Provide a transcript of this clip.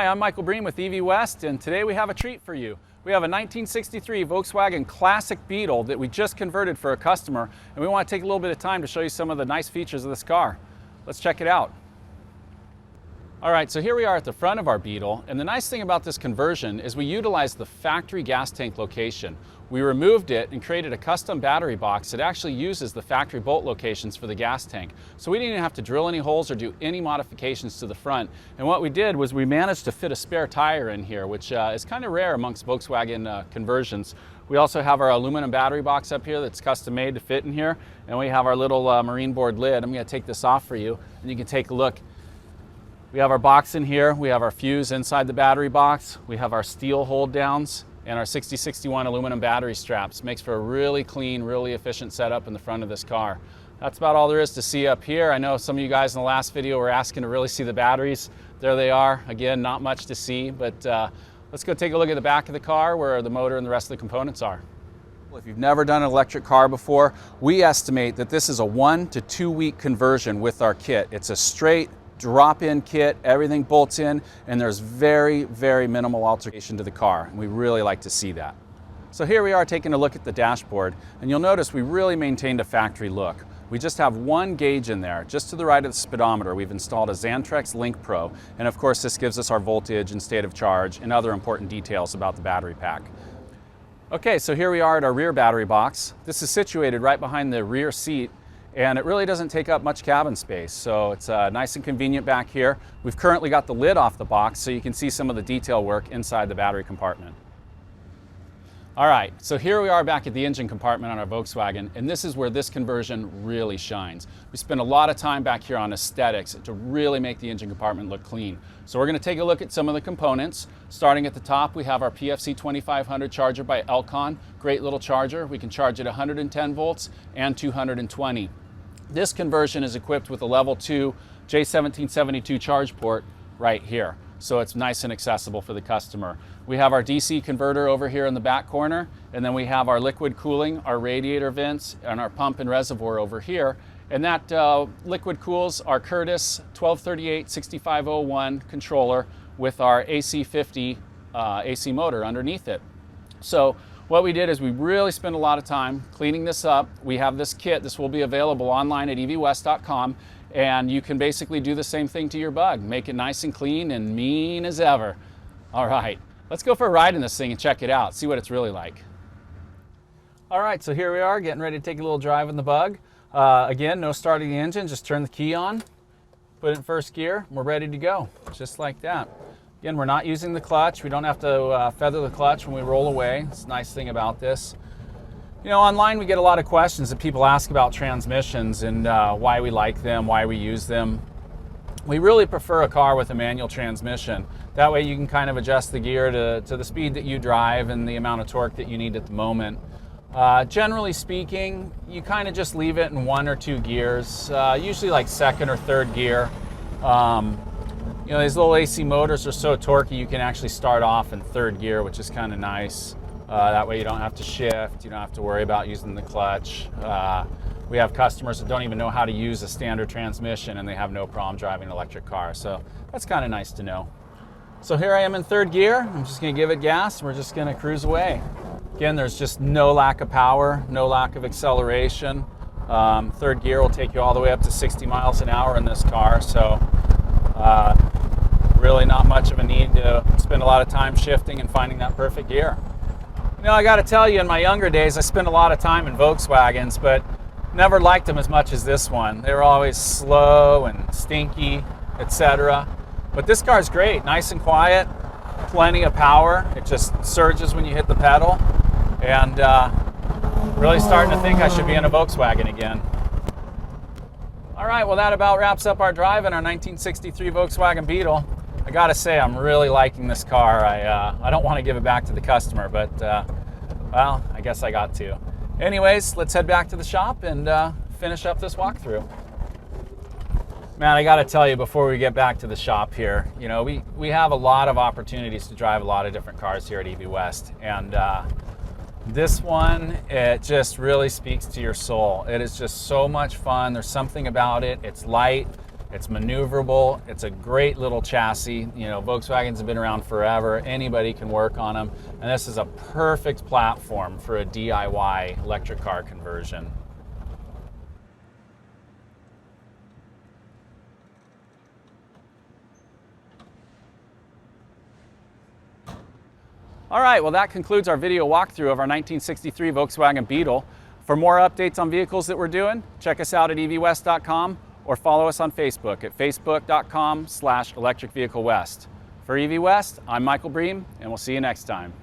Hi, I'm Michael Breen with EV West, and today we have a treat for you. We have a 1963 Volkswagen Classic Beetle that we just converted for a customer, and we want to take a little bit of time to show you some of the nice features of this car. Let's check it out. All right, so here we are at the front of our Beetle, and the nice thing about this conversion is we utilized the factory gas tank location. We removed it and created a custom battery box that actually uses the factory bolt locations for the gas tank. So we didn't even have to drill any holes or do any modifications to the front. And what we did was we managed to fit a spare tire in here, which is kind of rare amongst Volkswagen conversions. We also have our aluminum battery box up here that's custom made to fit in here, and we have our little marine board lid. I'm going to take this off for you, and you can take a look. We have our box in here, we have our fuse inside the battery box, we have our steel hold downs, and our 6061 aluminum battery straps. Makes for a really clean, really efficient setup in the front of this car. That's about all there is to see up here. I know some of you guys in the last video were asking to really see the batteries. There they are. Again, not much to see, but let's go take a look at the back of the car where the motor and the rest of the components are. Well, if you've never done an electric car before, we estimate that this is a 1 to 2 week conversion with our kit. It's a straight drop-in kit, everything bolts in, and there's very, very minimal alteration to the car, and we really like to see that. So here we are taking a look at the dashboard, and you'll notice we really maintained a factory look. We just have one gauge in there. Just to the right of the speedometer, we've installed a Xantrex Link Pro, and of course this gives us our voltage and state of charge and other important details about the battery pack. Okay, so here we are at our rear battery box. This is situated right behind the rear seat, and it really doesn't take up much cabin space, so it's nice and convenient back here. We've currently got the lid off the box so you can see some of the detail work inside the battery compartment. All right, so here we are back at the engine compartment on our Volkswagen, and this is where this conversion really shines. We spend a lot of time back here on aesthetics to really make the engine compartment look clean. So we're going to take a look at some of the components. Starting at the top, we have our PFC 2500 charger by Elcon. Great little charger. We can charge at 110 volts and 220. This conversion is equipped with a level 2 J1772 charge port right here, so it's nice and accessible for the customer. We have our DC converter over here in the back corner, and then we have our liquid cooling, our radiator vents, and our pump and reservoir over here. And that liquid cools our Curtis 1238-6501 controller with our AC50 AC motor underneath it. So what we did is we really spent a lot of time cleaning this up. We have this kit. This will be available online at evwest.com, and you can basically do the same thing to your Bug. Make it nice and clean and mean as ever. All right, let's go for a ride in this thing and check it out, see what it's really like. All right, so here we are getting ready to take a little drive in the Bug. Again, no starting the engine, just turn the key on, put it in first gear, and we're ready to go, just like that. Again, we're not using the clutch. We don't have to feather the clutch when we roll away. It's a nice thing about this. You know, online we get a lot of questions that people ask about transmissions and why we like them, why we use them. We really prefer a car with a manual transmission. That way you can kind of adjust the gear to the speed that you drive and the amount of torque that you need at the moment. Generally speaking, you kind of just leave it in 1 or 2 gears, usually like second or third gear. You know, these little AC motors are so torquey you can actually start off in third gear, which is kind of nice. That way you don't have to shift, you don't have to worry about using the clutch. We have customers that don't even know how to use a standard transmission and they have no problem driving an electric car, so that's kind of nice to know. So here I am in third gear. I'm just going to give it gas and we're just going to cruise away. Again, there's just no lack of power, no lack of acceleration. Third gear will take you all the way up to 60 miles an hour in this car, so really not much of a need to spend a lot of time shifting and finding that perfect gear. You know, I got to tell you, in my younger days, I spent a lot of time in Volkswagens, but never liked them as much as this one. They were always slow and stinky, etc. But this car's great, nice and quiet, plenty of power. It just surges when you hit the pedal, and really starting to think I should be in a Volkswagen again. All right, well that about wraps up our drive in our 1963 Volkswagen Beetle. I gotta say, I'm really liking this car. I don't want to give it back to the customer, but well, I guess I got to. Anyways, let's head back to the shop and finish up this walkthrough. Man, I gotta tell you, before we get back to the shop here, you know, we have a lot of opportunities to drive a lot of different cars here at EV West, and this one, it just really speaks to your soul. It is just so much fun. There's something about it. It's light. It's maneuverable. It's a great little chassis. You know, Volkswagens have been around forever. Anybody can work on them. And this is a perfect platform for a DIY electric car conversion. All right, well, that concludes our video walkthrough of our 1963 Volkswagen Beetle. For more updates on vehicles that we're doing, check us out at evwest.com or follow us on Facebook at facebook.com/electricvehiclewest. For EV West, I'm Michael Bream, and we'll see you next time.